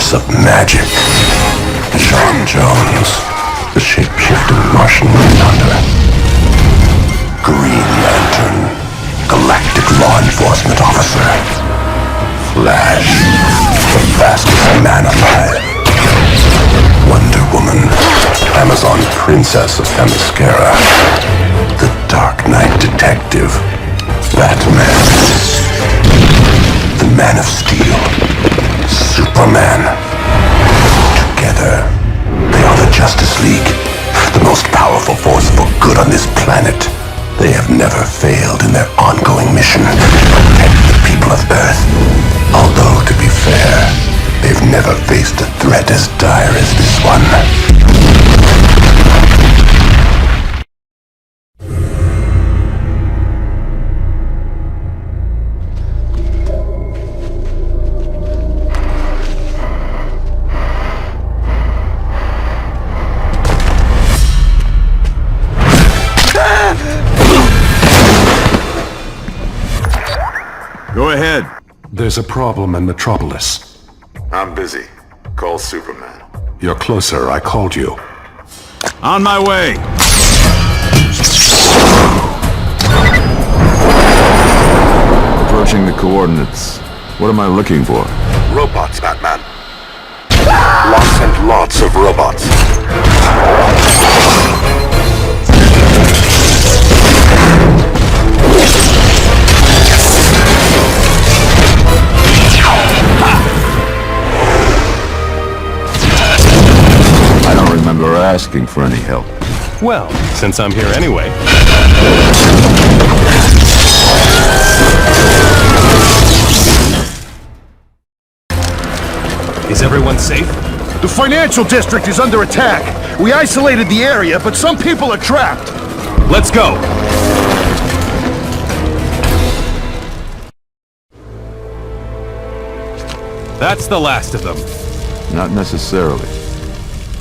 force of magic. John Jones, the shape-shifting Martian Manhunter. Green Lantern, galactic law enforcement officer. Flash, the fastest man alive. Wonder Woman, Amazon Princess of Themyscira. The Dark Knight Detective, Batman. The Man of Steel, Superman. Together, they are the Justice League, the most powerful force for good on this planet. They have never failed in their ongoing mission to protect the people of Earth. Although, to be fair, they've never faced a threat as dire as this one. Go ahead. There's a problem in Metropolis. I'm busy. Call Superman. You're closer, I called you. On my way! Approaching the coordinates. What am I looking for? Robots, Batman. Lots and lots of robots. I don't remember asking for any help. Well, since I'm here anyway. Is everyone safe? The financial district is under attack. We isolated the area, but some people are trapped. Let's go! That's the last of them. Not necessarily.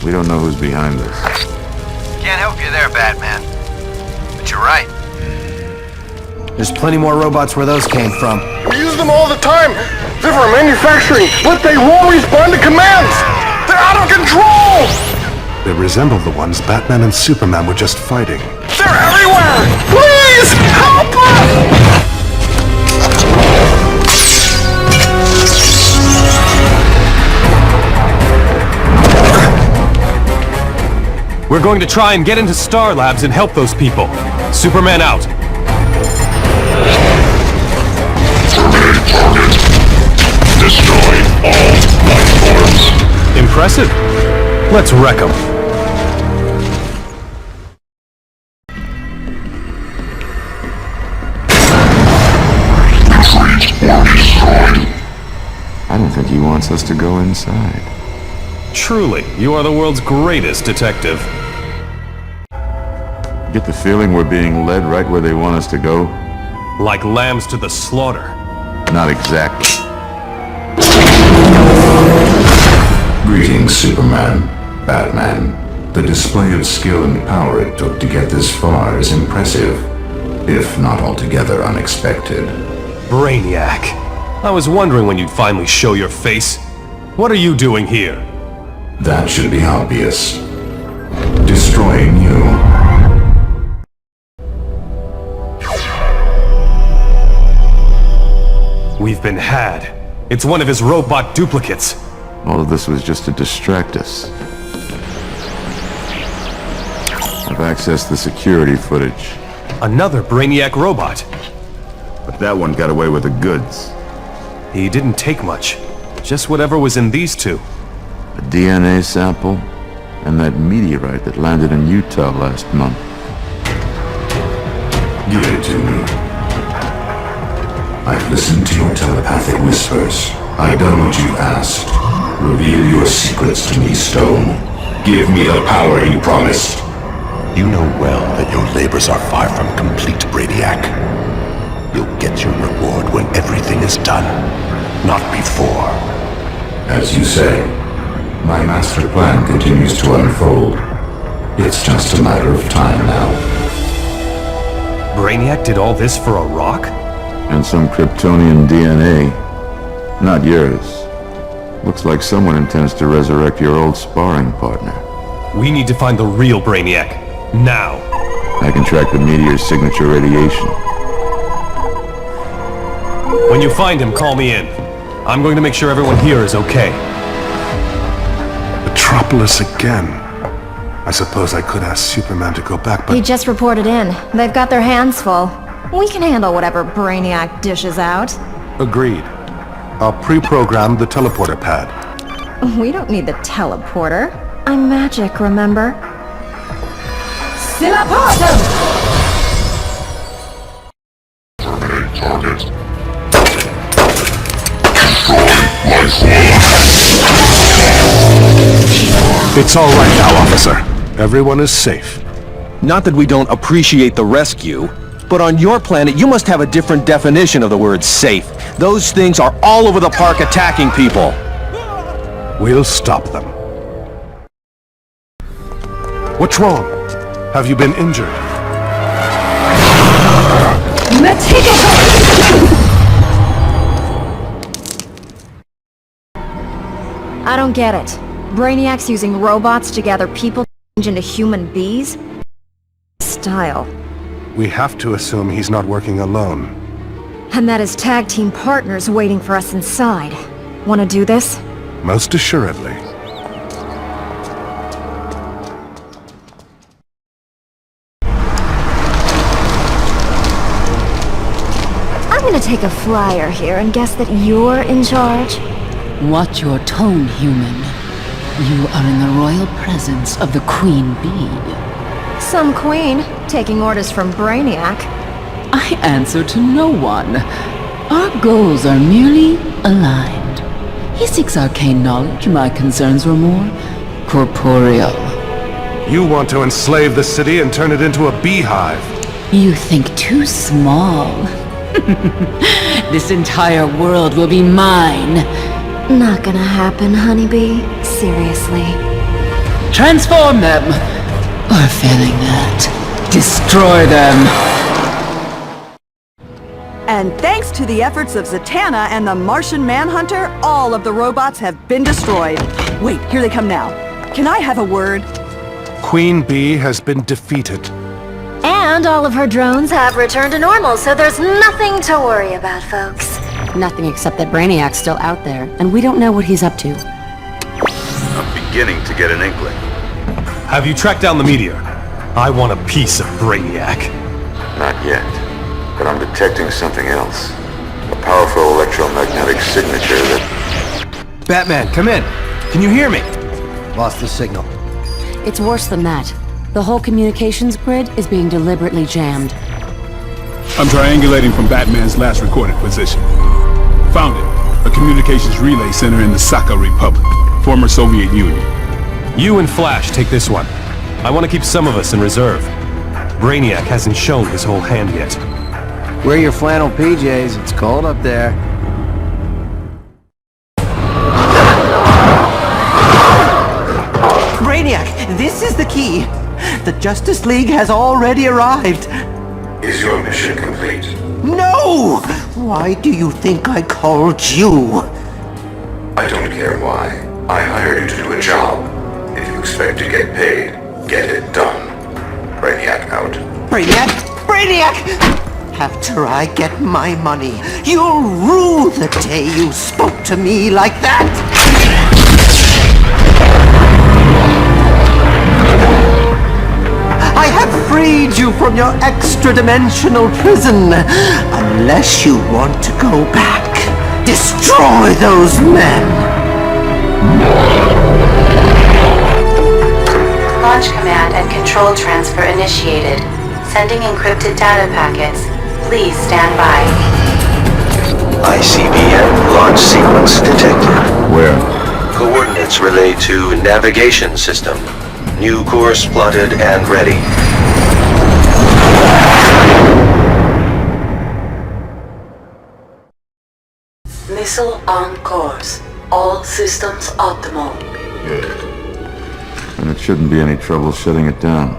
We don't know who's behind this. Can't help you there, Batman. But you're right. There's plenty more robots where those came from. We use them all the time. They're for manufacturing, but they won't respond to commands. They're out of control. They resemble the ones Batman and Superman were just fighting. They're everywhere. Please help us. We're going to try and get into Star Labs and help those people. Superman out. Destroy all life forms. Impressive. Let's wreck them. I don't think he wants us to go inside. Truly, you are the world's greatest detective. Get the feeling we're being led right where they want us to go? Like lambs to the slaughter. Not exactly. Greetings, Superman, Batman. The display of skill and power it took to get this far is impressive, if not altogether unexpected. Brainiac. I was wondering when you'd finally show your face. What are you doing here? That should be obvious. Destroying you. We've been had. It's one of his robot duplicates. All of this was just to distract us. I've accessed the security footage. Another Brainiac robot. But that one got away with the goods. He didn't take much. Just whatever was in these two. A DNA sample, and that meteorite that landed in Utah last month. Give it to me. I've listened to your telepathic whispers. I've done what you've asked. Reveal your secrets to me, Stone. Give me the power you promised. You know well that your labors are far from complete, Brainiac. You'll get your reward when everything is done, not before. As you say, my master plan continues to unfold. It's just a matter of time now. Brainiac did all this for a rock? And some Kryptonian DNA. Not yours. Looks like someone intends to resurrect your old sparring partner. We need to find the real Brainiac. Now. I can track the meteor's signature radiation. When you find him, call me in. I'm going to make sure everyone here is okay. Metropolis again. I suppose I could ask Superman to go back, but... He just reported in. They've got their hands full. We can handle whatever Brainiac dishes out. Agreed. I'll pre-program the teleporter pad. We don't need the teleporter. I'm magic, remember? Silapatum! It's all right now, officer. Everyone is safe. Not that we don't appreciate the rescue, but on your planet you must have a different definition of the word safe. Those things are all over the park attacking people. We'll stop them. What's wrong? Have you been injured? I don't get it. Brainiac's using robots to gather people to change into human bees? Style. We have to assume he's not working alone. And that his tag team partner's waiting for us inside. Wanna do this? Most assuredly. I'm gonna take a flyer here and guess that you're in charge. Watch your tone, human. You are in the royal presence of the Queen Bee. Some queen, taking orders from Brainiac. I answer to no one. Our goals are merely aligned. He seeks arcane knowledge. My concerns were more corporeal. You want to enslave the city and turn it into a beehive. You think too small. This entire world will be mine. Not gonna happen, honeybee. Seriously. Transform them! Or failing that, destroy them! And thanks to the efforts of Zatanna and the Martian Manhunter, all of the robots have been destroyed. Wait, here they come now. Can I have a word? Queen Bee has been defeated. And all of her drones have returned to normal, so there's nothing to worry about, folks. Nothing except that Brainiac's still out there, and we don't know what he's up to. I'm beginning to get an inkling. Have you tracked down the meteor? I want a piece of Brainiac. Not yet. But I'm detecting something else. A powerful electromagnetic signature that... Batman, come in. Can you hear me? Lost the signal. It's worse than that. The whole communications grid is being deliberately jammed. I'm triangulating from Batman's last recorded position. Found it. A communications relay center in the Sakha Republic, former Soviet Union. You and Flash take this one. I want to keep some of us in reserve. Brainiac hasn't shown his whole hand yet. Wear your flannel PJs. It's cold up there. Brainiac, this is the key. The Justice League has already arrived. Is your mission complete? No! Why do you think I called you? I don't care why. I hired you to do a job. If you expect to get paid, get it done. Brainiac out. Brainiac! Brainiac! After I get my money, you'll rue the day you spoke to me like that! I have freed you from your extra-dimensional prison. Unless you want to go back, destroy those men! Launch command and control transfer initiated. Sending encrypted data packets. Please stand by. ICBM launch sequence detected. Where? Coordinates relayed to navigation system. New course plotted and ready. Missile on course. All systems optimal. Good. And it shouldn't be any trouble shutting it down.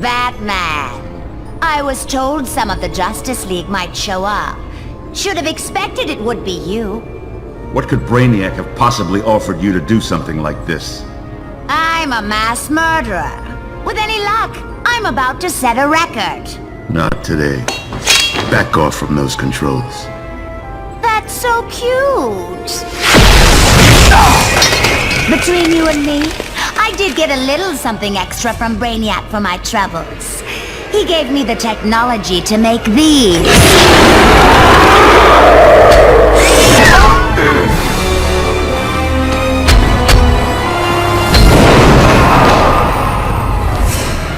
Batman! I was told some of the Justice League might show up. Should have expected it would be you. What could Brainiac have possibly offered you to do something like this? I'm a mass murderer. With any luck, I'm about to set a record. Not today. Back off from those controls. That's so cute. Between you and me, I did get a little something extra from Brainiac for my troubles. He gave me the technology to make these.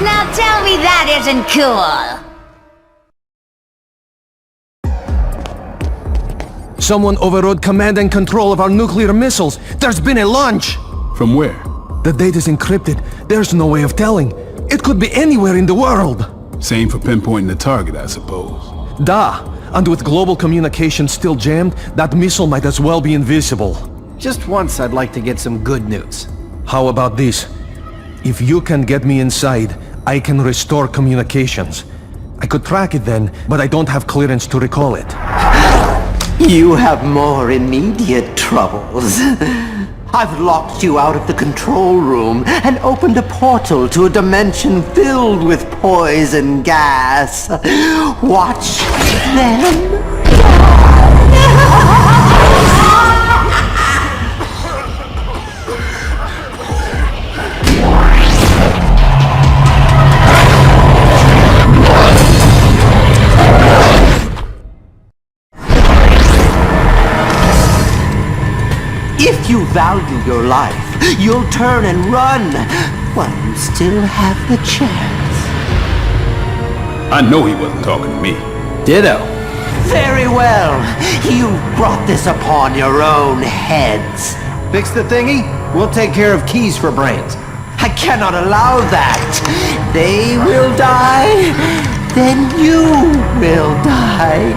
Now tell me that isn't cool. Someone overrode command and control of our nuclear missiles. There's been a launch! From where? The data's encrypted. There's no way of telling. It could be anywhere in the world. Same for pinpointing the target, I suppose. Da! And with global communication still jammed, that missile might as well be invisible. Just once I'd like to get some good news. How about this? If you can get me inside, I can restore communications. I could track it then, but I don't have clearance to recall it. You have more immediate troubles. I've locked you out of the control room and opened a portal to a dimension filled with poison gas. Watch them. If you value your life, you'll turn and run while you still have the chance. I know he wasn't talking to me. Ditto. Very well. You brought this upon your own heads. Fix the thingy, we'll take care of keys for brains. I cannot allow that. They will die, then you will die.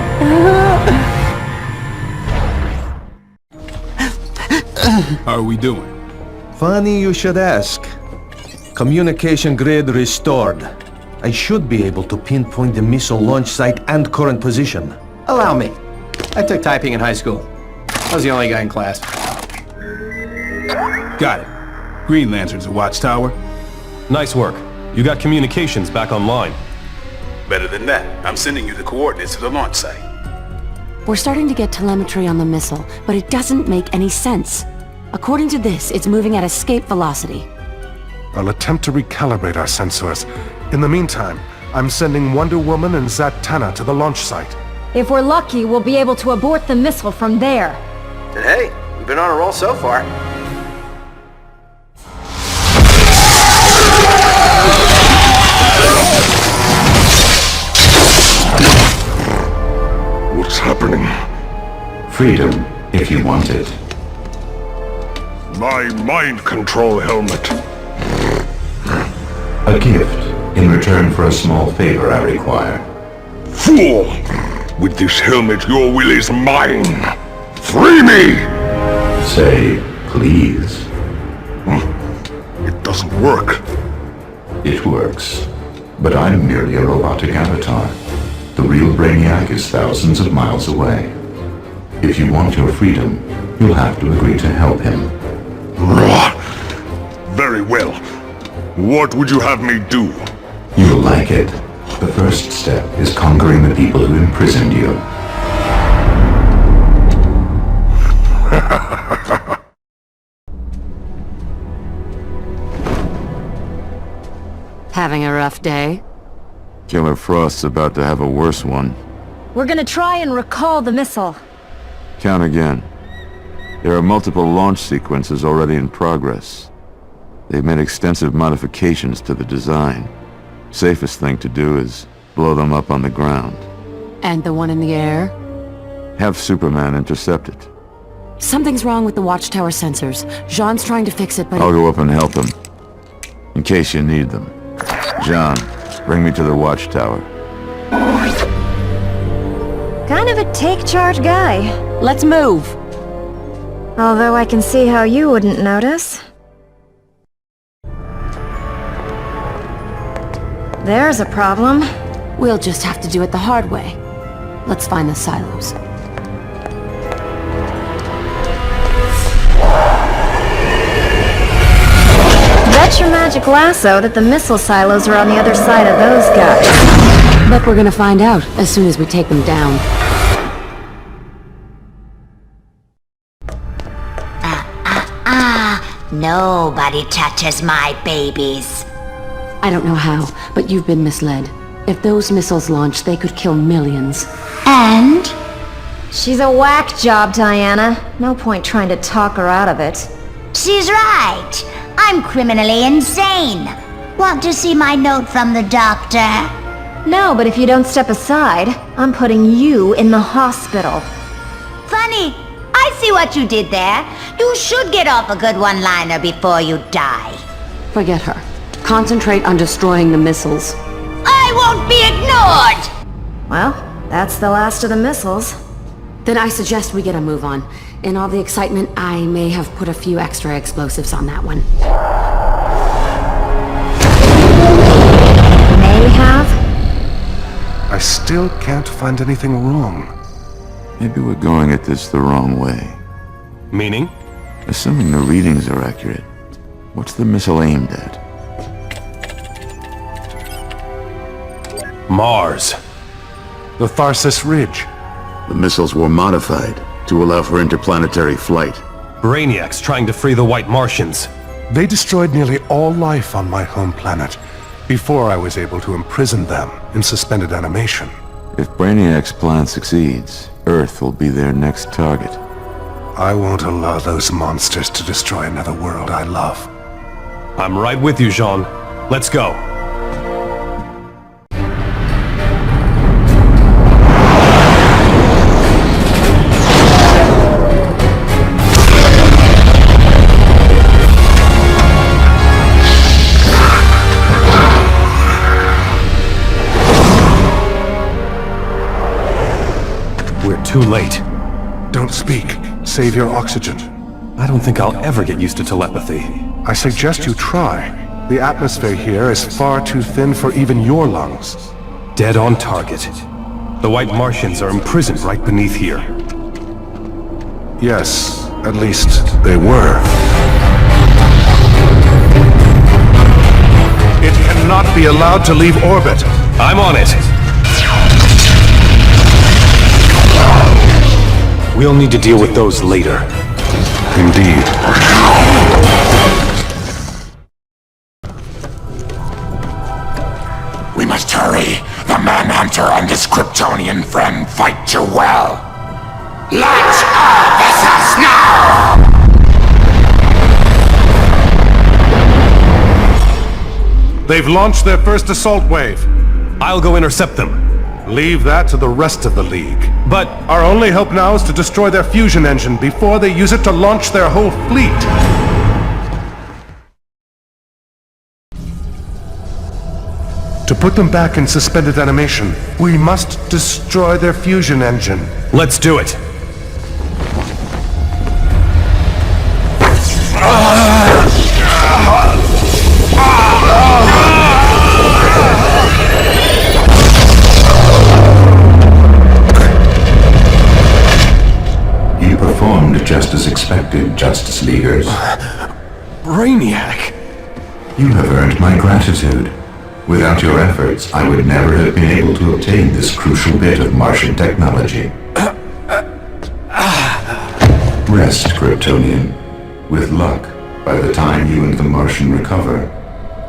How are we doing? Funny you should ask. Communication grid restored. I should be able to pinpoint the missile launch site and current position. Allow me. I took typing in high school. I was the only guy in class. Got it. Green Lantern's a watchtower. Nice work. You got communications back online. Better than that. I'm sending you the coordinates to the launch site. We're starting to get telemetry on the missile, but it doesn't make any sense. According to this, it's moving at escape velocity. I'll attempt to recalibrate our sensors. In the meantime, I'm sending Wonder Woman and Zatanna to the launch site. If we're lucky, we'll be able to abort the missile from there. And hey, we've been on a roll so far. What's happening? Freedom, if you want it. My mind control helmet. A gift in return for a small favor I require. Fool! With this helmet, your will is mine. Free me! Say, please. It doesn't work. It works. But I'm merely a robotic avatar. The real Brainiac is thousands of miles away. If you want your freedom, you'll have to agree to help him. Very well. What would you have me do? You'll like it. The first step is conquering the people who imprisoned you. Having a rough day? Killer Frost's about to have a worse one. We're gonna try and recall the missile. Count again. There are multiple launch sequences already in progress. They've made extensive modifications to the design. Safest thing to do is blow them up on the ground. And the one in the air? Have Superman intercept it. Something's wrong with the Watchtower sensors. Jean's trying to fix it, but... I'll go up and help him. In case you need them. John, bring me to the Watchtower. Kind of a take-charge guy. Let's move! Although I can see how you wouldn't notice. There's a problem. We'll just have to do it the hard way. Let's find the silos. Flash your magic lasso that the missile silos are on the other side of those guys. But we're gonna find out as soon as we take them down. Nobody touches my babies. I don't know how, but you've been misled. If those missiles launch, they could kill millions. And? She's a whack job, Diana. No point trying to talk her out of it. She's right. I'm criminally insane. Want to see my note from the doctor? No, but if you don't step aside, I'm putting you in the hospital. Funny. I see what you did there. You should get off a good one-liner before you die. Forget her. Concentrate on destroying the missiles. I won't be ignored! Well, that's the last of the missiles. Then I suggest we get a move on. In all the excitement, I may have put a few extra explosives on that one. May have? I still can't find anything wrong. Maybe we're going at this the wrong way. Meaning? Assuming the readings are accurate, what's the missile aimed at? Mars. The Tharsis Ridge. The missiles were modified to allow for interplanetary flight. Brainiac's trying to free the White Martians. They destroyed nearly all life on my home planet before I was able to imprison them in suspended animation. If Brainiac's plan succeeds, Earth will be their next target. I won't allow those monsters to destroy another world I love. I'm right with you, Jean. Let's go. We're too late. Don't speak. Save your oxygen. I don't think I'll ever get used to telepathy. I suggest you try. The atmosphere here is far too thin for even your lungs. Dead on target. The White Martians are imprisoned right beneath here. Yes, at least they were. It cannot be allowed to leave orbit. I'm on it. We'll need to deal with those later. Indeed. We must hurry. The Manhunter and his Kryptonian friend fight too well. Launch all vessels now! They've launched their first assault wave. I'll go intercept them. Leave that to the rest of the League. But our only hope now is to destroy their fusion engine before they use it to launch their whole fleet. To put them back in suspended animation, we must destroy their fusion engine. Let's do it. You performed just as expected, Justice Leaguers. Brainiac! You have earned my gratitude. Without your efforts, I would never have been able to obtain this crucial bit of Martian technology. Rest, Kryptonian. With luck, by the time you and the Martian recover,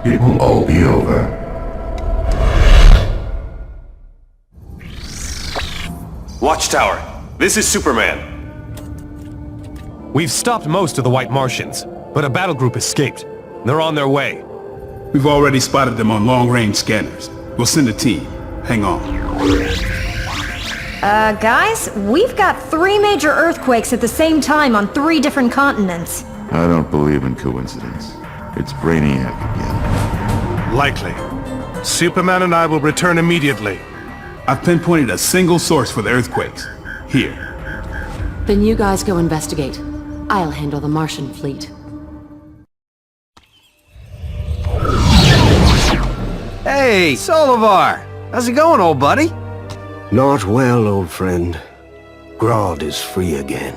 it will all be over. Watchtower, this is Superman. We've stopped most of the White Martians, but a battle group escaped. They're on their way. We've already spotted them on long-range scanners. We'll send a team. Hang on. Guys, we've got 3 major earthquakes at the same time on 3 different continents. I don't believe in coincidence. It's Brainiac again. Likely. Superman and I will return immediately. I've pinpointed a single source for the earthquakes. Here. Then you guys go investigate. I'll handle the Martian fleet. Hey, Solivar! How's it going, old buddy? Not well, old friend. Grodd is free again.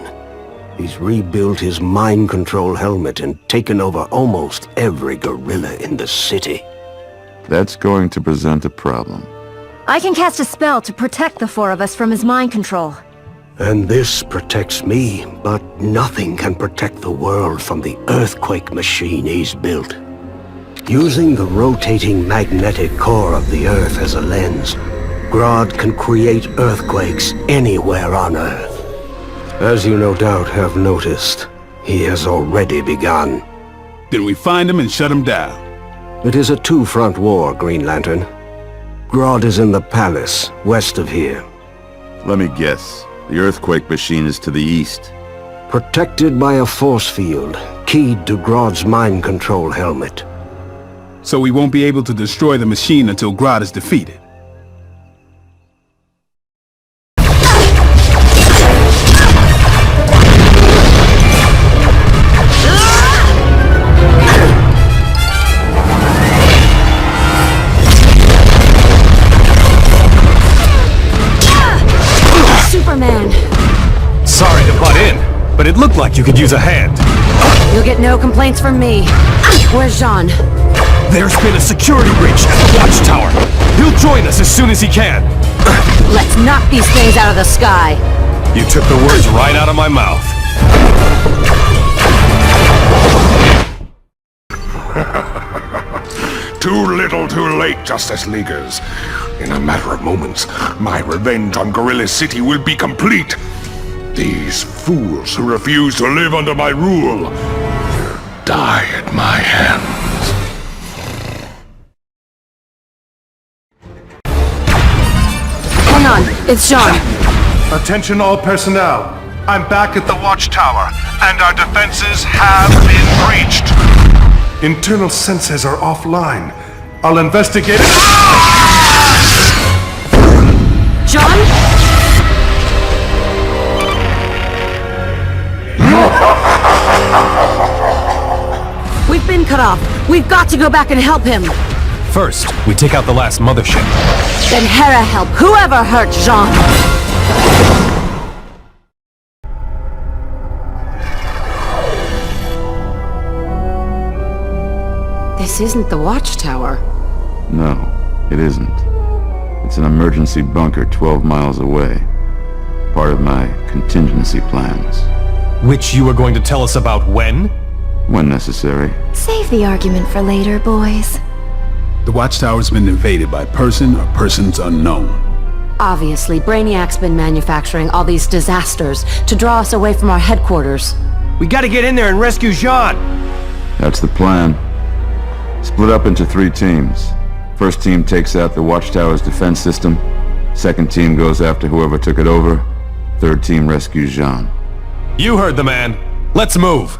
He's rebuilt his mind control helmet and taken over almost every gorilla in the city. That's going to present a problem. I can cast a spell to protect the four of us from his mind control. And this protects me, but nothing can protect the world from the earthquake machine he's built. Using the rotating magnetic core of the Earth as a lens, Grodd can create earthquakes anywhere on Earth. As you no doubt have noticed, he has already begun. Then we find him and shut him down. It is a two-front war, Green Lantern. Grodd is in the palace, west of here. Let me guess. The earthquake machine is to the east. Protected by a force field, keyed to Grodd's mind control helmet. So we won't be able to destroy the machine until Grodd is defeated. Superman! Sorry to butt in, but it looked like you could use a hand. You'll get no complaints from me. Where's Jean? There's been a security breach at the Watchtower. He'll join us as soon as he can. Let's knock these things out of the sky. You took the words right out of my mouth. Too little, too late, Justice Leaguers. In a matter of moments, my revenge on Gorilla City will be complete. These fools who refuse to live under my rule will die at my hands. Hang on, it's Jean. Attention all personnel. I'm back at the Watchtower, and our defenses have been breached. Internal sensors are offline. I'll investigate it. John? We've been cut off. We've got to go back and help him. First, we take out the last mothership. Then Hera help whoever hurt Jean. This isn't the Watchtower. No, it isn't. It's an emergency bunker 12 miles away. Part of my contingency plans. Which you were going to tell us about when? When necessary. Save the argument for later, boys. The Watchtower's been invaded by person or persons unknown. Obviously, Brainiac's been manufacturing all these disasters to draw us away from our headquarters. We gotta get in there and rescue Jean! That's the plan. Split up into 3 teams. First team takes out the Watchtower's defense system. Second team goes after whoever took it over. Third team rescues Jean. You heard the man. Let's move.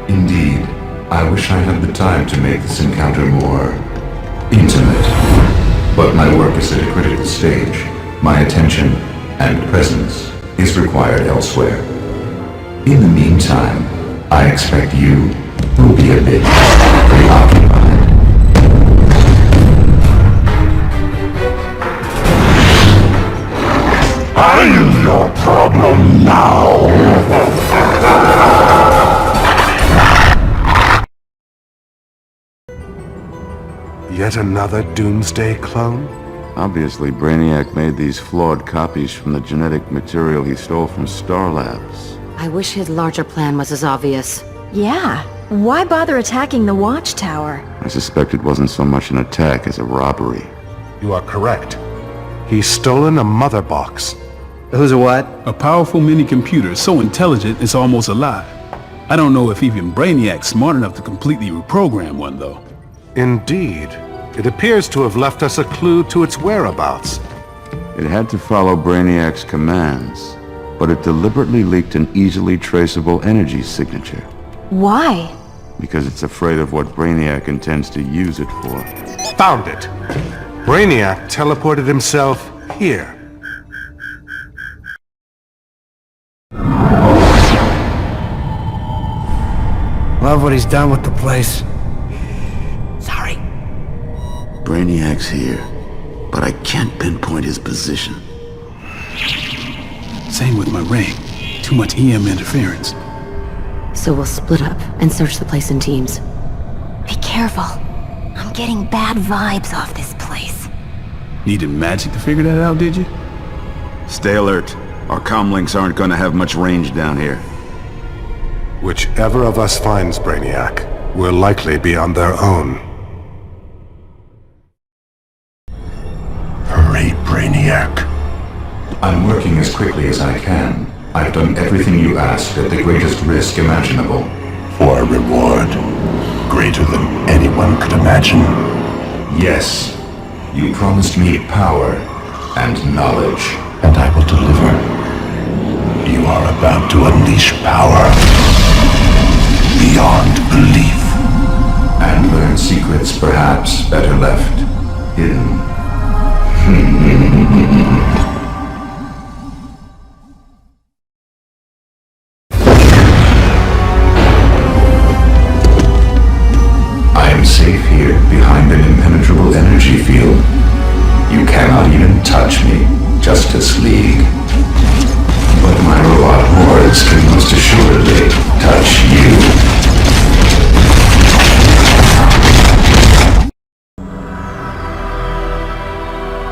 Indeed, I wish I had the time to make this encounter more intimate. But my work is at a critical stage. My attention and presence is required elsewhere. In the meantime, I expect you will be a bit preoccupied. I'm your problem now. Yet another Doomsday clone? Obviously, Brainiac made these flawed copies from the genetic material he stole from Star Labs. I wish his larger plan was as obvious. Yeah. Why bother attacking the Watchtower? I suspect it wasn't so much an attack as a robbery. You are correct. He's stolen a mother box. Who's a what? A powerful mini-computer so intelligent it's almost alive. I don't know if even Brainiac's smart enough to completely reprogram one, though. Indeed. It appears to have left us a clue to its whereabouts. It had to follow Brainiac's commands, but it deliberately leaked an easily traceable energy signature. Why? Because it's afraid of what Brainiac intends to use it for. Found it! Brainiac teleported himself here. love what he's done with the place. Sorry. Brainiac's here, but I can't pinpoint his position. Same with my ring. Too much EM interference. So we'll split up and search the place in teams. Be careful. I'm getting bad vibes off this place. Needed magic to figure that out, did you? Stay alert. Our comlinks aren't gonna have much range down here. Whichever of us finds Brainiac will likely be on their own. Hurry, Brainiac. I'm working as quickly as I can. I've done everything you asked at the greatest risk imaginable. For a reward greater than anyone could imagine. Yes. You promised me power and knowledge. And I will deliver. You are about to unleash power beyond belief. And learn secrets perhaps better left hidden. I am safe here behind an impenetrable energy field. You cannot even touch me, Justice League. But my robot hordes can most assuredly touch you.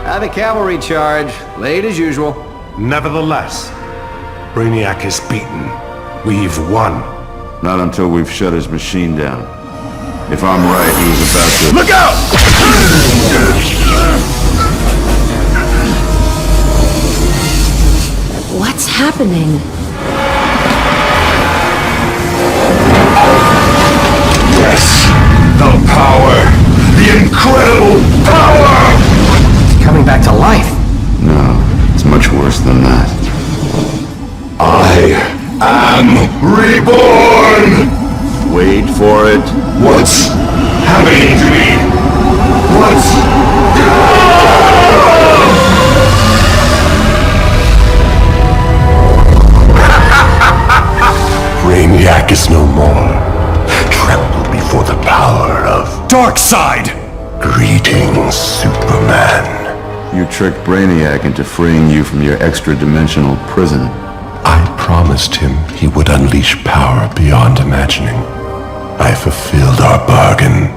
Have a cavalry charge, late as usual. Nevertheless, Brainiac is beaten. We've won. Not until we've shut his machine down. If I'm right, he was about to... Look out! What's happening? Yes, the power! The incredible power! He's coming back to life. No, it's much worse than that. I am reborn! Wait for it. What's happening to me? What's... Brainiac is no more. Tremble before the power of Darkseid! Greetings, Superman. You tricked Brainiac into freeing you from your extra-dimensional prison. I promised him he would unleash power beyond imagining. I fulfilled our bargain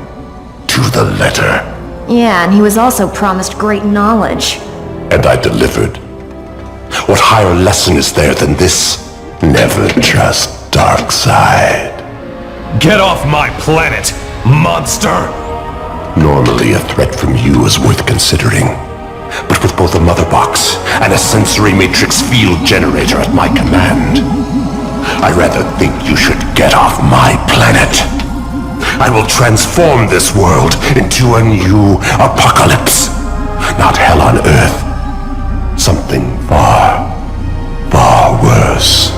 to the letter. Yeah, and he was also promised great knowledge. And I delivered. What higher lesson is there than this? Never trust Darkseid. Get off my planet, monster! Normally a threat from you is worth considering. But with both a mother box and a sensory matrix field generator at my command, I rather think you should get off my planet. I will transform this world into a new apocalypse. Not hell on Earth. Something far, far worse.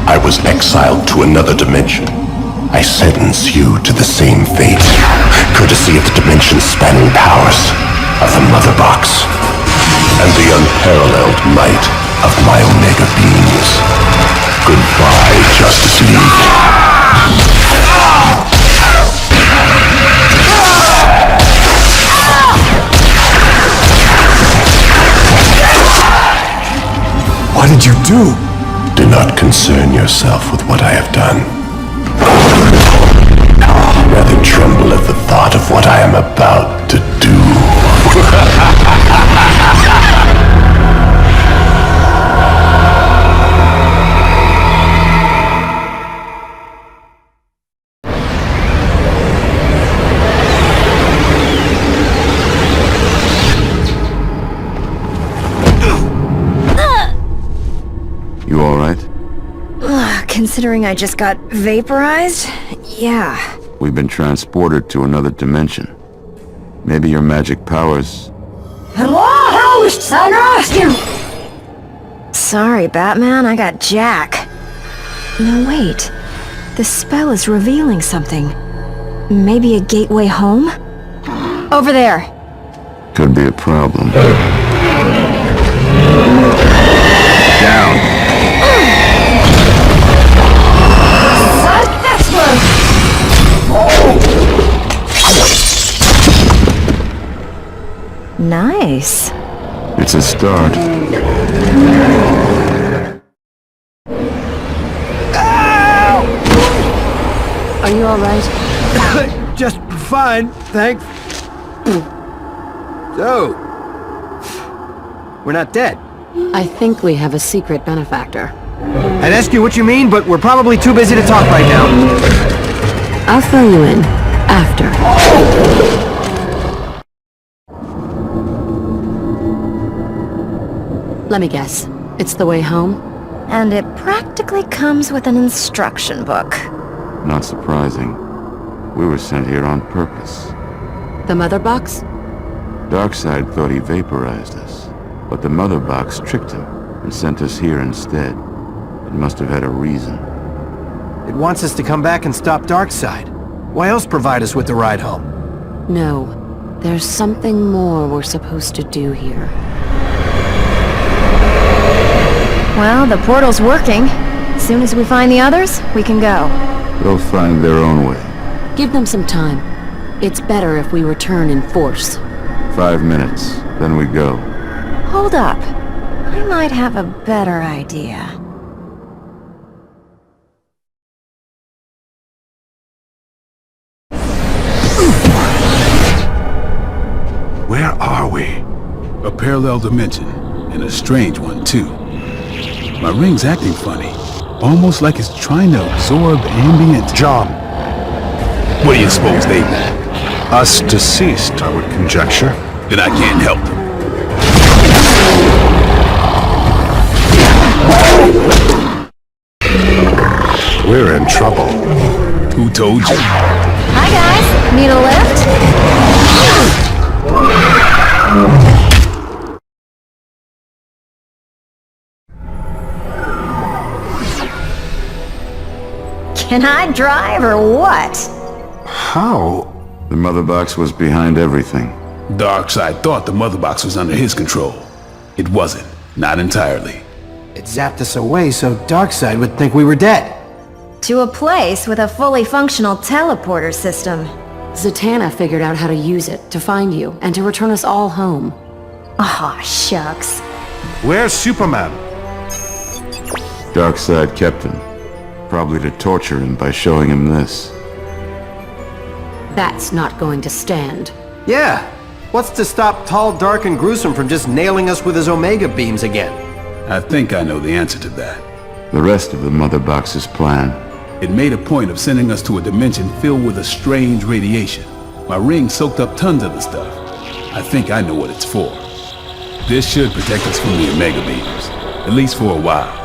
I was exiled to another dimension. I sentence you to the same fate, courtesy of the dimension-spanning powers of the Mother Box and the unparalleled might of my Omega beings. Goodbye, Justice League. What did you do? Do not concern yourself with what I have done. Rather tremble at the thought of what I am about to do. You alright? Considering I just got vaporized? Yeah. We've been transported to another dimension. Maybe your magic powers... Hello, Sandra! Sorry, Batman, I got Jack. No, wait. The spell is revealing something. Maybe a gateway home? Over there. Could be a problem. Down. Nice. It's a start. Are you alright? Just fine, thanks. So, we're not dead. I think we have a secret benefactor. I'd ask you what you mean, but we're probably too busy to talk right now. I'll fill you in. After. Let me guess. It's the way home? And it practically comes with an instruction book. Not surprising. We were sent here on purpose. The mother box? Darkseid thought he vaporized us, but the mother box tricked him and sent us here instead. It must have had a reason. It wants us to come back and stop Darkseid. Why else provide us with the ride home? No. There's something more we're supposed to do here. Well, the portal's working. As soon as we find the others, we can go. They'll find their own way. Give them some time. It's better if we return in force. 5 minutes, then we go. Hold up. I might have a better idea. Where are we? A parallel dimension, and a strange one, too. My ring's acting funny, almost like it's trying to absorb ambient... John. What do you suppose they want? Us deceased, I would conjecture. Then I can't help them. We're in trouble. Who told you? Hi guys, need a lift? Can I drive or what? How? The mother box was behind everything. Darkseid thought the mother box was under his control. It wasn't. Not entirely. It zapped us away so Darkseid would think we were dead. To a place with a fully functional teleporter system. Zatanna figured out how to use it to find you and to return us all home. Aw, shucks. Where's Superman? Darkseid kept him. Probably to torture him by showing him this. That's not going to stand. Yeah. What's to stop Tall, Dark, and Gruesome from just nailing us with his Omega beams again? I think I know the answer to that. The rest of the mother box's plan. It made a point of sending us to a dimension filled with a strange radiation. My ring soaked up tons of the stuff. I think I know what it's for. This should protect us from the Omega beams, at least for a while.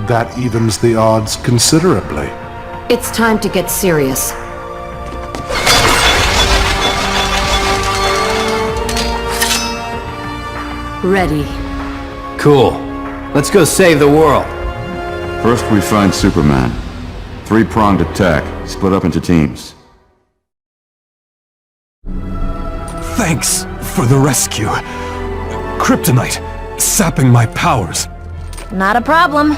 That evens the odds considerably. It's time to get serious. Ready. Cool. Let's go save the world. First we find Superman. 3-pronged attack, split up into teams. Thanks for the rescue. Kryptonite, sapping my powers. Not a problem.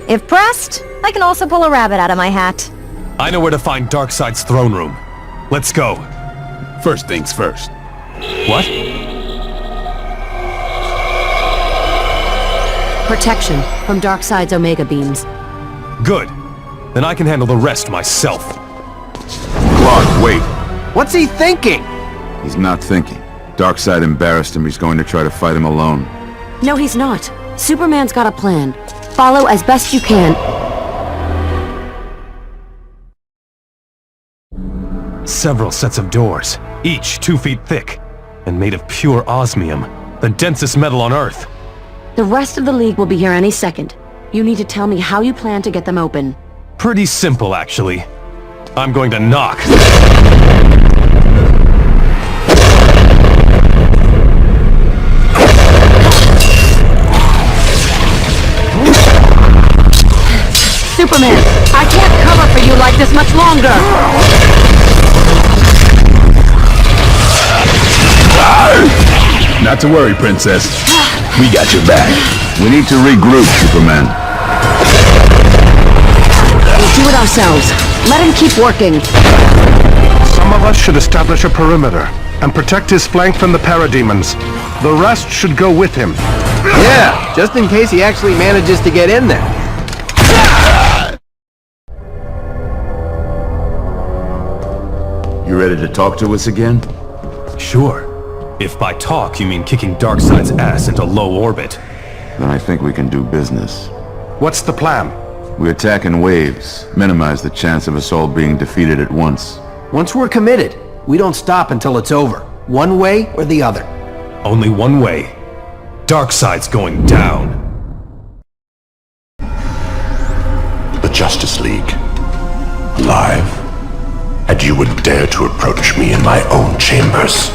If pressed, I can also pull a rabbit out of my hat. I know where to find Darkseid's throne room. Let's go. First things first. What? Protection from Darkseid's Omega beams. Good. Then I can handle the rest myself. Clark, wait. What's he thinking? He's not thinking. Darkseid embarrassed him. He's going to try to fight him alone. No, he's not. Superman's got a plan. Follow as best you can. Several sets of doors, each 2 feet thick, and made of pure osmium, the densest metal on Earth. The rest of the League will be here any second. You need to tell me how you plan to get them open. Pretty simple, actually. I'm going to knock. Superman! I can't cover for you like this much longer! Not to worry, Princess. We got your back. We need to regroup, Superman. We'll do it ourselves. Let him keep working. Some of us should establish a perimeter and protect his flank from the parademons. The rest should go with him. Yeah, just in case he actually manages to get in there. You ready to talk to us again? Sure. If by talk you mean kicking Darkseid's ass into low orbit. Then I think we can do business. What's the plan? We attack in waves, minimize the chance of us all being defeated at once. Once we're committed, we don't stop until it's over. One way or the other. Only one way. Darkseid's going down. The Justice League. Alive? And you would dare to approach me in my own chambers?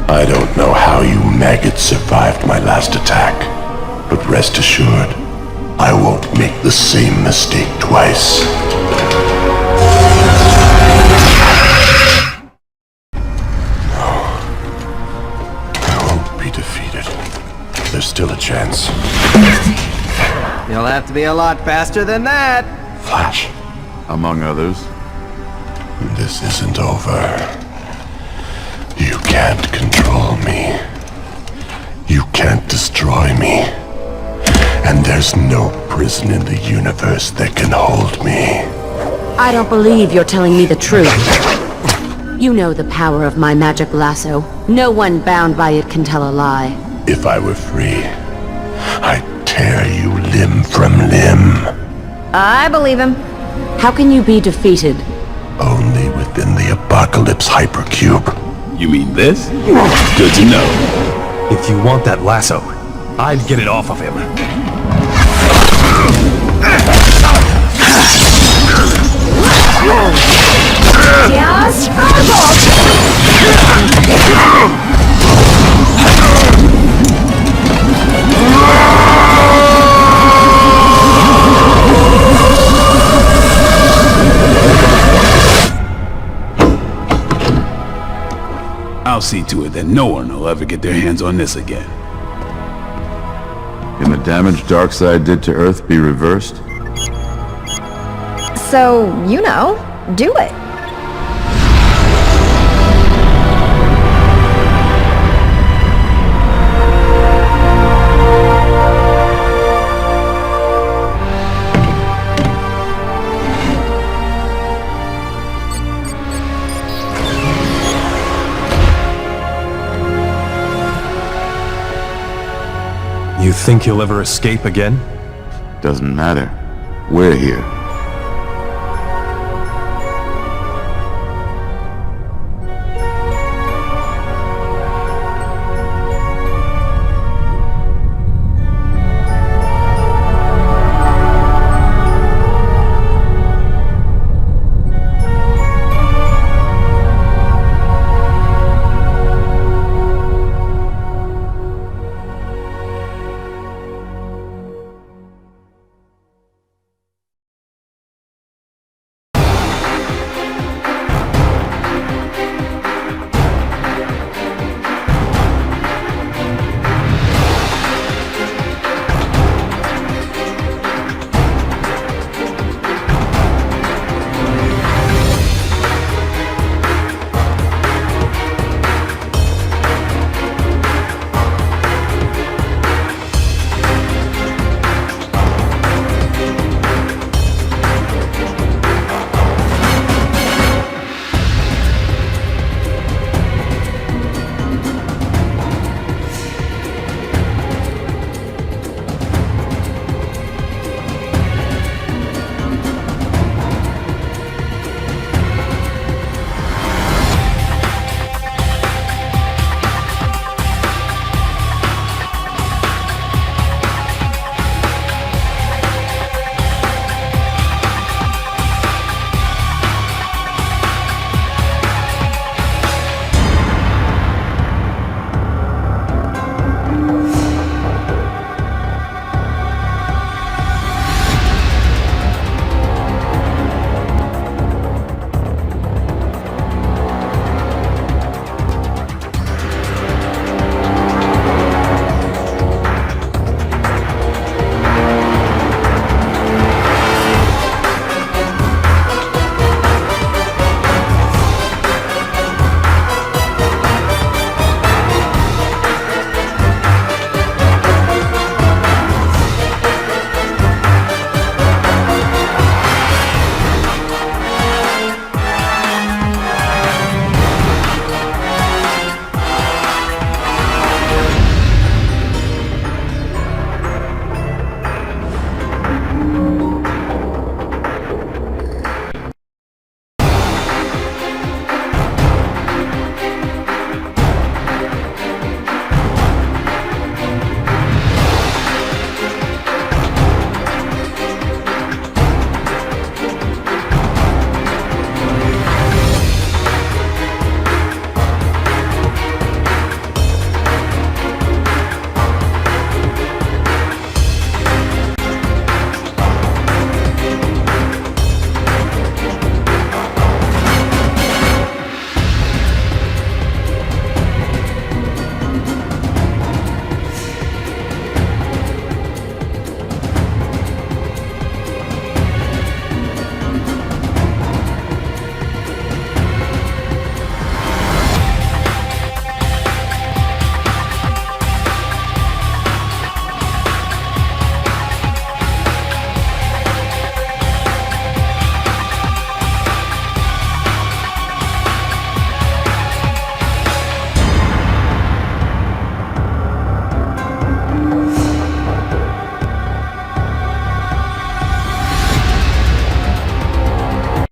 I don't know how you maggots survived my last attack, but rest assured, I won't make the same mistake twice. I won't be defeated. There's still a chance. You'll have to be a lot faster than that. Flash. Among others. This isn't over. You can't control me. You can't destroy me. And there's no prison in the universe that can hold me. I don't believe you're telling me the truth. You know the power of my magic lasso. No one bound by it can tell a lie. If I were free, I'd tear you limb from limb. I believe him. How can you be defeated? Only within the Apocalypse Hypercube. You mean this? Good to know. If you want that lasso, I'd get it off of him. I'll see to it that no one will ever get their hands on this again. Can the damage Darkseid did to Earth be reversed? So, you know, do it. You think you'll ever escape again? Doesn't matter. We're here.